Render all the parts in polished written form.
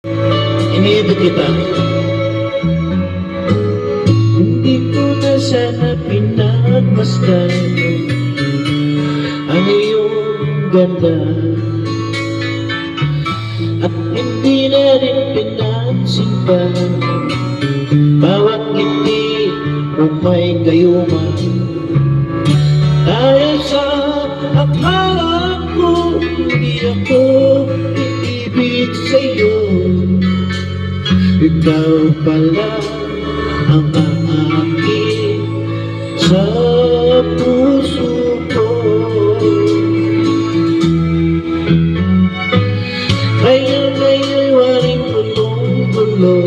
Iniibig kita. Hindi ko na sana pinagmasdan ang iyong ganda, at hindi na rin pinansin pa bawat ngiti o may gayuma. Dahil sa akala ko hindi ako iibig sa'yo, ikaw pala ang aakit sa puso ko. Kaya ngayon'y waring gulong-gulo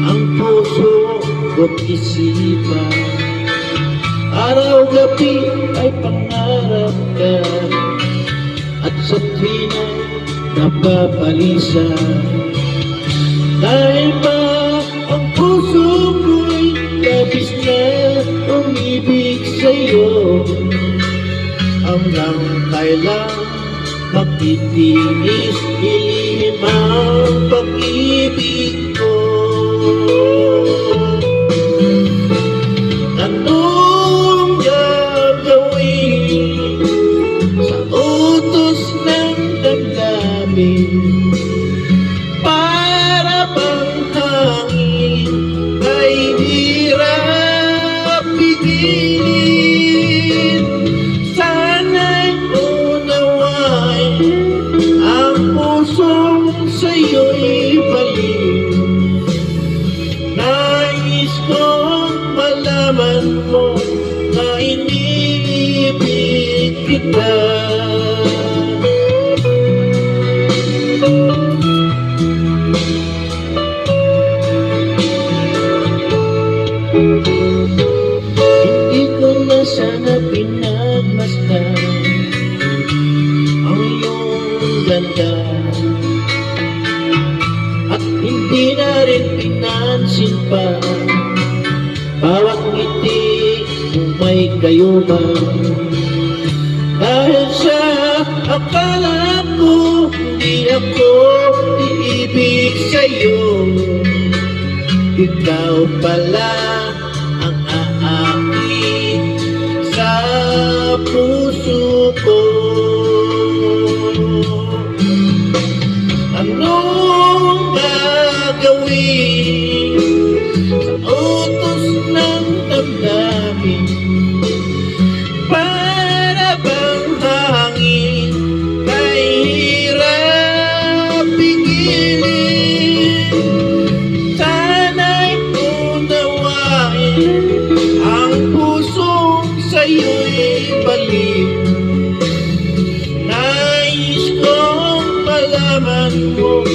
ang puso ko't isipan. Araw-gabi ay pangarap ka, at sa tuwina napapalisa. Dahil ba ang puso ko'y labis na umibig sa'yo, hanggang kailan magtitiis ilihim ang pag-ibig ko. Anong gagawin sa utos ng damdamin? Para bang hangin ay hirap pigilin. Sana'y unawain ang pusong sa'yo'y balik. Nais kong malaman mo na iniibig kita. Hindi ko na sana pinagmasdan ang iyong ganda, at hindi na rin pinansin pa bawat ngiti kung may gayuma. Dahil sa akala ko hindi ako iibig sa'yo, ikaw pala ang aakit sa puso ko. Anong gagawin sa utos ng damdamin? Para bang hangin kay hirap pigilin. Sana'y unawain ang pusong sa'yo'y balik. Nais kong malaman mo